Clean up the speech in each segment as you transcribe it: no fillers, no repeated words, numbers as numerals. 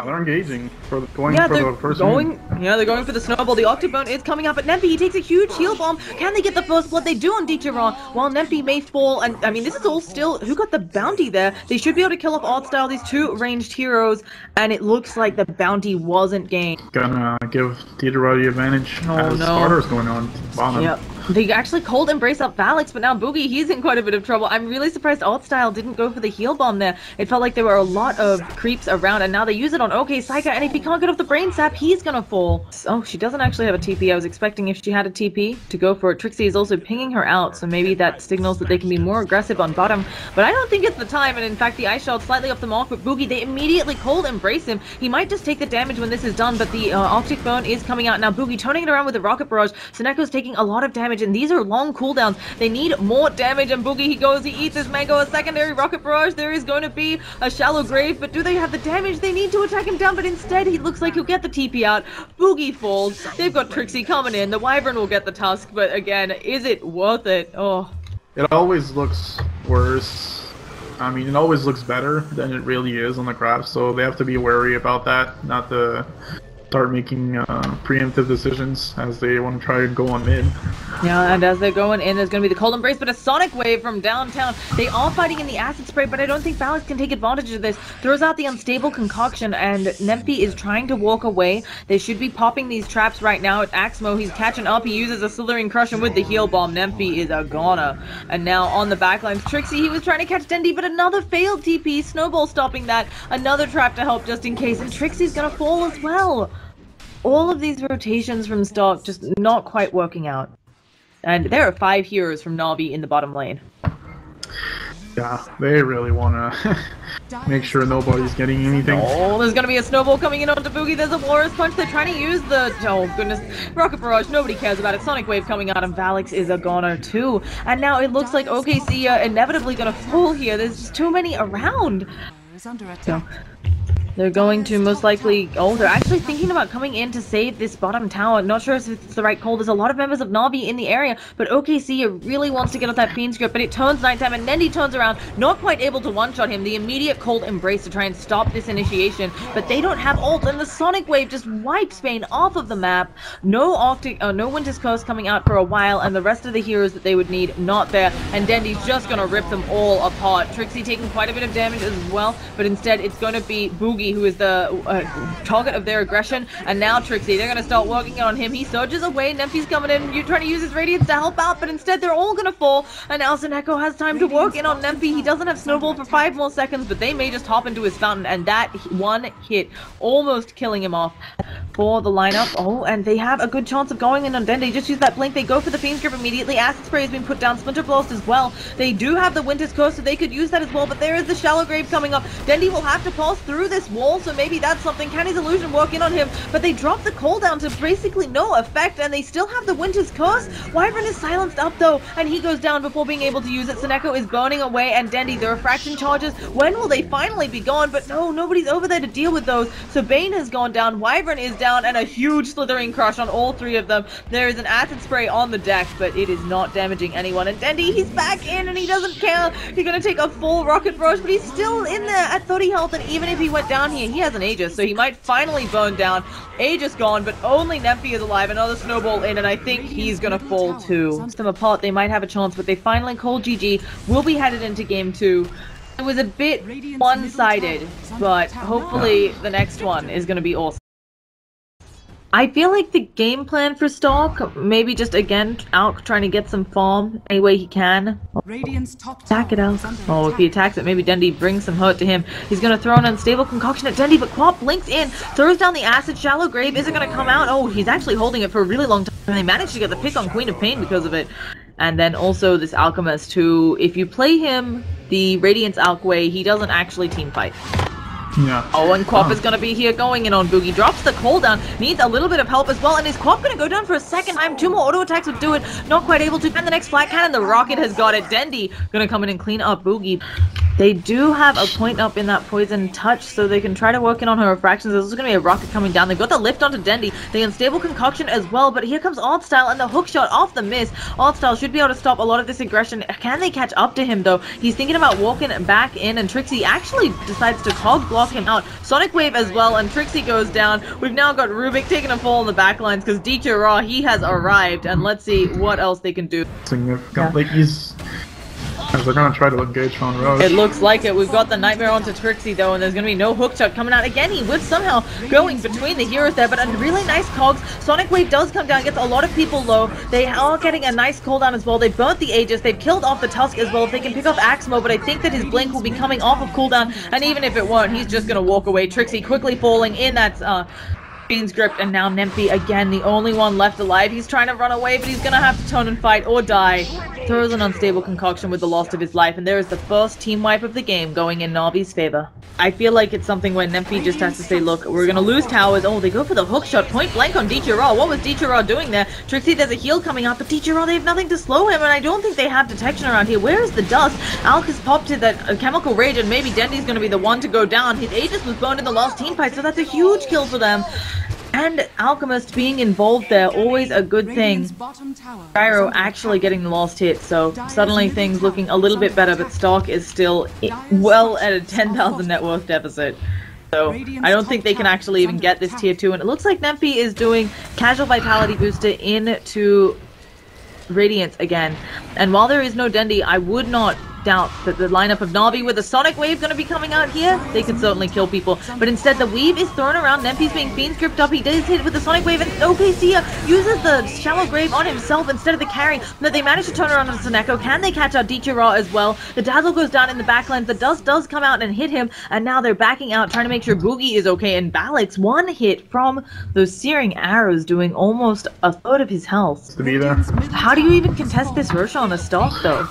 They're engaging for the, going Yeah, for they're the first going. one. Yeah, they're going for the snowball. The Octobone is coming up, but Nempi, he takes a huge heal bomb. Can they get the first blood? They do on Detaron, while Nempi may fall. And I mean, this is all still. Who got the bounty there? They should be able to kill off Artstyle, these two ranged heroes, and it looks like the bounty wasn't gained. Gonna give Theodora the advantage as starters going on bottom. Yep. They actually cold embrace up Valix, but now Boogie, he's in quite a bit of trouble. I'm really surprised Artstyle didn't go for the heal bomb there. It felt like there were a lot of creeps around, and now they use it on OK Psycha, and if he can't get off the brain sap, he's gonna fall. Oh, she doesn't actually have a TP. I was expecting if she had a TP to go for it. Trixie is also pinging her out, so maybe that signals that they can be more aggressive on bottom, but I don't think it's the time, and in fact the ice shot slightly off the mark, but Boogie, they immediately cold embrace him. He might just take the damage when this is done, but the Arctic Bone is coming out now. Boogie turning it around with the Rocket Barrage. Seneco's taking a lot of damage, and these are long cooldowns. They need more damage, and Boogie, he goes, he eats his mango. A secondary Rocket Barrage. There is going to be a shallow grave, but do they have the damage? They need to attack him down, but instead he looks like he'll get the TP out. Boogie falls. They've got Trixie coming in. The Wyvern will get the Tusk, but again, is it worth it? Oh. It always looks worse. I mean, it always looks better than it really is on the craft, so they have to be wary about that, not to start making preemptive decisions as they want to try and go on mid. Yeah, and as they're going in, there's going to be the Cold Embrace, but a Sonic Wave from downtown. They are fighting in the Acid Spray, but I don't think Valix can take advantage of this. Throws out the Unstable Concoction, and Nempi is trying to walk away. They should be popping these traps right now at Axmo. He's catching up. He uses a Slithering Crush, and with the Heal Bomb, Nempi is a goner. And now on the backlines, Trixie, he was trying to catch Dendi, but another failed TP. Snowball stopping that. Another trap to help just in case, and Trixie's going to fall as well. All of these rotations from stock just not quite working out. And there are 5 heroes from NAVI in the bottom lane. Yeah, they really want to make sure nobody's getting anything. Oh, there's going to be a snowball coming in onto Boogie. There's a Walrus Punch. They're trying to use the... Oh, goodness. Rocket Barrage. Nobody cares about it. Sonic Wave coming out, and Valix is a goner, too. And now it looks like OKC are inevitably going to fall here. There's just too many around. So, they're going to most likely... Oh, they're actually thinking about coming in to save this bottom tower. Not sure if it's the right call. There's a lot of members of NAVI in the area, but OKC really wants to get off that Fiend script, but it turns nighttime, and Dendi turns around, not quite able to one-shot him. The immediate Cold Embrace to try and stop this initiation, but they don't have ult, and the Sonic Wave just wipes Bane off of the map. No Winter's Curse coming out for a while, and the rest of the heroes that they would need, not there, and Dendi's just gonna rip them all apart. Trixie taking quite a bit of damage as well, but instead it's gonna be Boogie who is the target of their aggression, and now Trixie, they're going to start working on him. He surges away, Nempi's coming in, you're trying to use his Radiance to help out, but instead they're all going to fall, and now Seneko has time to work in on Nempi. He doesn't have Snowball for 5 more seconds, but they may just hop into his fountain, and that one hit almost killing him off for the lineup. Oh, and they have a good chance of going in on Dendi. Just use that blink. They go for the Fiend's Grip immediately. Acid Spray has been put down. Splinter Blast as well. They do have the Winter's Curse, so they could use that as well, but there is the Shallow Grave coming up. Dendi will have to pass through this wall, so maybe that's something. Can his illusion work in on him? But they drop the cooldown to basically no effect, and they still have the Winter's Curse. Wyvern is silenced up though, and he goes down before being able to use it. Seneko is burning away, and Dendi, the refraction charges. When will they finally be gone? But no, nobody's over there to deal with those. So Bane has gone down, Wyvern is down, and a huge Slithering Crush on all 3 of them. There is an Acid Spray on the deck, but it is not damaging anyone. And Dendi, he's back in, and he doesn't care. He's gonna take a full Rocket Barrage, but he's still in there at 30 health, and even if he went down here, he has an Aegis, so he might finally burn down. Aegis gone, but only Nempi is alive. Another Snowball in, and I think he's gonna fall too. Once them apart, they might have a chance, but they finally call GG. We'll be headed into game 2. It was a bit one-sided, but hopefully the next one is gonna be awesome. I feel like the game plan for Stark, maybe just again out trying to get some farm any way he can. Attack it out. Oh, if he attacks it, maybe Dendi brings some hurt to him. He's gonna throw an Unstable Concoction at Dendi, but Quap blinks in, throws down the Acid. Shallow Grave isn't gonna come out. Oh, he's actually holding it for a really long time, and they managed to get the pick on Queen of Pain because of it. And then also this Alchemist who, if you play him the Radiance Alch way, he doesn't actually team fight. Yeah. Oh, and Quap is going to be here going in on Boogie. Drops the cooldown. Needs a little bit of help as well. And is Quap going to go down for a second time? 2 more auto attacks would do it. Not quite able to. And the next Flat Cannon, the Rocket has got it. Dendi going to come in and clean up Boogie. They do have a point up in that poison touch, so they can try to work in on her refractions. There's also going to be a rocket coming down. They've got the lift onto Dendi, the unstable concoction as well, but here comes Odd Style and the hook shot off the miss. Odd Style should be able to stop a lot of this aggression. Can they catch up to him though? He's thinking about walking back in, and Trixie actually decides to cog block him out. Sonic Wave as well, and Trixie goes down. We've now got Rubik taking a fall in the backlines because DJ Raw, he has arrived, and let's see what else they can do. Significant. Like they're gonna try to engage on Rose. It looks like it. We've got the Nightmare onto Trixie though, and there's gonna be no hook shot coming out. Again, he would somehow going between the heroes there, but a really nice cogs. Sonic Wave does come down, gets a lot of people low. They are getting a nice cooldown as well. They burnt the Aegis, they've killed off the Tusk as well. If they can pick off Axmo, but I think that his Blink will be coming off of cooldown, and even if it won't, he's just gonna walk away. Trixie quickly falling in that Fiend's Grip, and now Nempi again, the only one left alive. He's trying to run away, but he's gonna have to turn and fight or die. Throws an unstable concoction with the loss of his life, and there is the first team wipe of the game going in Navi's favor. I feel like it's something where Nempi just has to say, look, we're gonna lose towers. Oh, they go for the hook shot, point blank on DJ Raw. What was DJ Raw doing there? Trixie, there's a heal coming up, but DJ Raw, they have nothing to slow him, and I don't think they have detection around here. Where is the dust? Alk has popped to that chemical rage, and maybe Dendi's gonna be the one to go down. His Aegis was burned in the last team fight, so that's a huge kill for them. And Alchemist being involved there, always a good thing. Gyro actually getting the last hit, so suddenly things looking a little bit better, but Stark is still well at a 10,000 net worth deficit. So I don't think they can actually even get this tier 2, and it looks like Nempi is doing casual vitality booster into Radiance again. And while there is no Dendi, I would not doubt that the lineup of Navi with a Sonic Wave going to be coming out here, they could certainly kill people. But instead, the Weave is thrown around. Nempi's being Fiend's gripped up. He does hit with the Sonic Wave, and OKC uses the Shallow Grave on himself instead of the carry. But they manage to turn around on Soneko. Can they catch out DJ Raw as well? The Dazzle goes down in the backlines. The Dust does come out and hit him, and now they're backing out, trying to make sure Boogie is okay. And Balix, one hit from those Searing Arrows, doing almost a third of his health. To be there. How do you even contest this Roshan on a Stalk, though?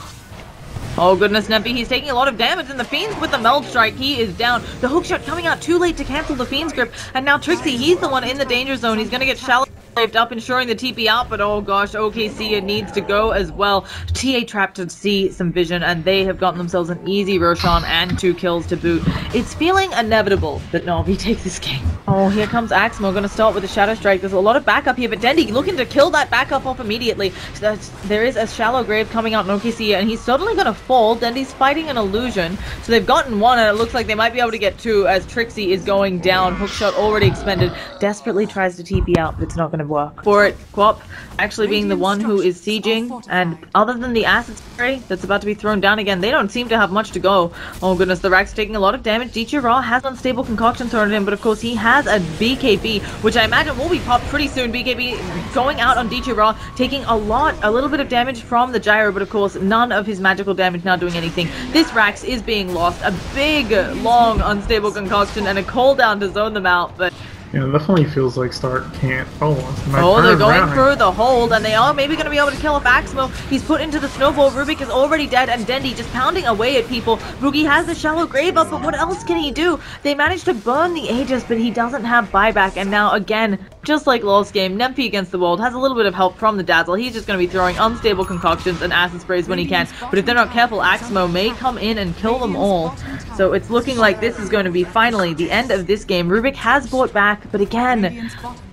Oh goodness, Nempi, he's taking a lot of damage, and the Fiends with the Meld Strike, he is down. The hookshot coming out too late to cancel the Fiend's Grip, and now Trixie, he's the one in the danger zone. He's gonna get shallow saved up, ensuring the TP out, but oh gosh, OKC, it needs to go as well. TA trapped to see some vision, and they have gotten themselves an easy Roshan and 2 kills to boot. It's feeling inevitable that Navi takes this game. Oh, here comes Axmo, gonna start with a Shadow Strike. There's a lot of backup here, but Dendi looking to kill that backup off immediately. So there is a Shallow Grave coming out in OKC, and he's suddenly gonna fall. Dendi's fighting an illusion, so they've gotten 1, and it looks like they might be able to get 2 as Trixie is going down. Hookshot already expended. Desperately tries to TP out, but it's not gonna work for it. Quap actually being the one who is sieging, and other than the acid spray that's about to be thrown down again, they don't seem to have much to go. Oh goodness, the Rack's taking a lot of damage. DJ Raw has unstable concoction thrown at him, but of course he has a BKB, which I imagine will be popped pretty soon. BKB going out on DJ Raw, taking a little bit of damage from the gyro, but of course none of his magical damage now doing anything. This Rax is being lost. A big, long, unstable concoction and a cooldown to zone them out, but yeah, it definitely feels like Stark can't. Oh, they're going through the hold, and they are maybe going to be able to kill off Axmo. He's put into the snowball. Rubik is already dead, and Dendi just pounding away at people. Boogie has the Shallow Grave up, but what else can he do? They managed to burn the Aegis, but he doesn't have buyback, and now again, just like last game, Nempi against the world has a little bit of help from the Dazzle. He's just going to be throwing unstable concoctions and acid sprays when he can, but if they're not careful, Axmo may come in and kill them all. So it's looking like this is going to be finally the end of this game. Rubik has bought back, but again,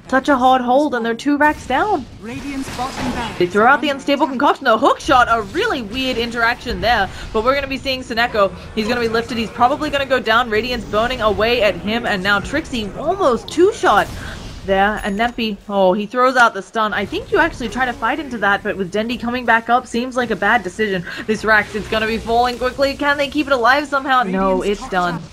such a hard hold, and they're 2 racks down. They throw out the unstable concoction. The hook shot, a really weird interaction there, but we're going to be seeing Soneko. He's going to be lifted. He's probably going to go down. Radiance burning away at him, and now Trixie almost 2-shot there, and Nempi, oh, he throws out the stun. I think you actually try to fight into that, but with Dendi coming back up, seems like a bad decision. This Rax, it's going to be falling quickly. Can they keep it alive somehow? No, it's done.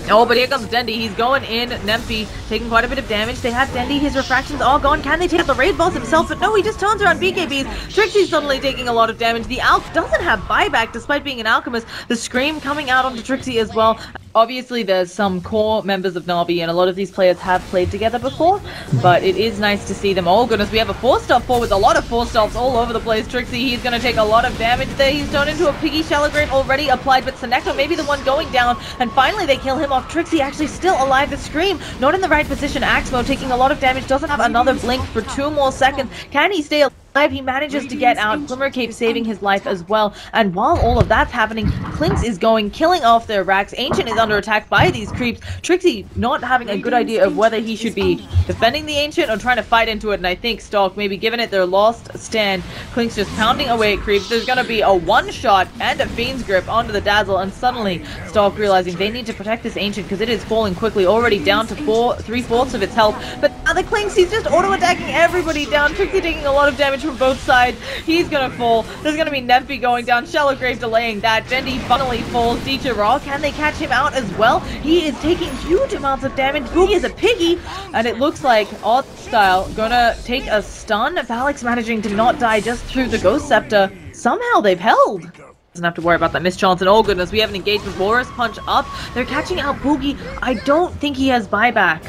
Oh, but here comes Dendi. He's going in. Nempi taking quite a bit of damage. They have Dendi. His refractions all gone. Can they take out the raid boss himself? But no, he just turns around BKBs. Trixie's suddenly taking a lot of damage. The Alk doesn't have buyback despite being an alchemist. The Scream coming out onto Trixie as well. Obviously, there's some core members of Navi, and a lot of these players have played together before, but it is nice to see them. Oh goodness, we have a 4-star 4 with a lot of 4-stars all over the place. Trixie, he's going to take a lot of damage there. He's turned into a piggy Shallow Grave already applied, but Soneko may be the one going down, and finally they kill him off. Trixie actually still alive. The Scream, not in the right position. Axmo taking a lot of damage, doesn't have another blink for 2 more seconds. Can he stay alive? He manages to get out, Glimmercape saving his life as well, and while all of that's happening, Clinks is going, killing off their racks. Ancient is under attack by these creeps. Trixie not having a good idea of whether he should be defending the Ancient or trying to fight into it, and I think Stalk maybe giving it their last stand. Clinks just pounding away at creeps. There's going to be a one-shot and a Fiend's Grip onto the Dazzle, and suddenly Stalk realizing they need to protect this Ancient because it is falling quickly, already down to 3/4 of its health, but now the Clinks, he's just auto-attacking everybody down. Trixie taking a lot of damage from both sides. He's gonna fall. There's gonna be NAVI going down. Shallow Grave delaying that. Dendi finally falls. DJ Raw, can they catch him out as well? He is taking huge amounts of damage. Boogie is a piggy, and it looks like Odd Style gonna take a stun. Valix managing to not die just through the Ghost Scepter. Somehow they've held. Doesn't have to worry about that mischance, and oh goodness, we have an engagement. Boris punch up. They're catching out Boogie. I don't think he has buyback.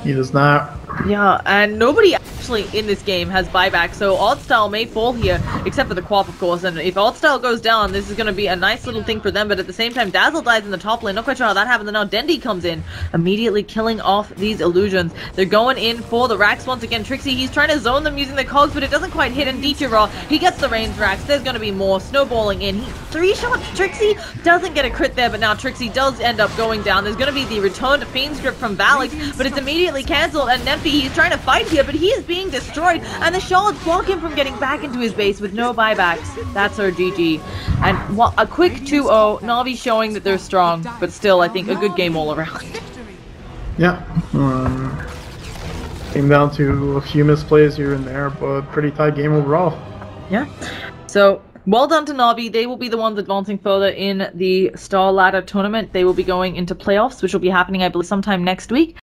He does not. Yeah, and nobody actually in this game has buyback, so Oddstyle may fall here, except for the Quap, of course, and if Oddstyle goes down, this is going to be a nice little thing for them, but at the same time, Dazzle dies in the top lane. Not quite sure how that happens, and now Dendi comes in, immediately killing off these illusions. They're going in for the racks once again. Trixie, he's trying to zone them using the cogs, but it doesn't quite hit, and Raw, he gets the range racks. There's going to be more snowballing in. He 3-shots Trixie, doesn't get a crit there, but now Trixie does end up going down. There's going to be the return to Fiend's Grip from Valix, but it's immediately cancelled, and Nemphy, he's trying to fight here, but he is being destroyed, and the shards block him from getting back into his base with no buybacks. That's our GG. And a quick 2-0, Navi showing that they're strong, but still, I think, a good game all around. Yeah. Came down to a few misplays here and there, but pretty tight game overall. Yeah. So, well done to Navi. They will be the ones advancing further in the Star Ladder tournament. They will be going into playoffs, which will be happening, I believe, sometime next week.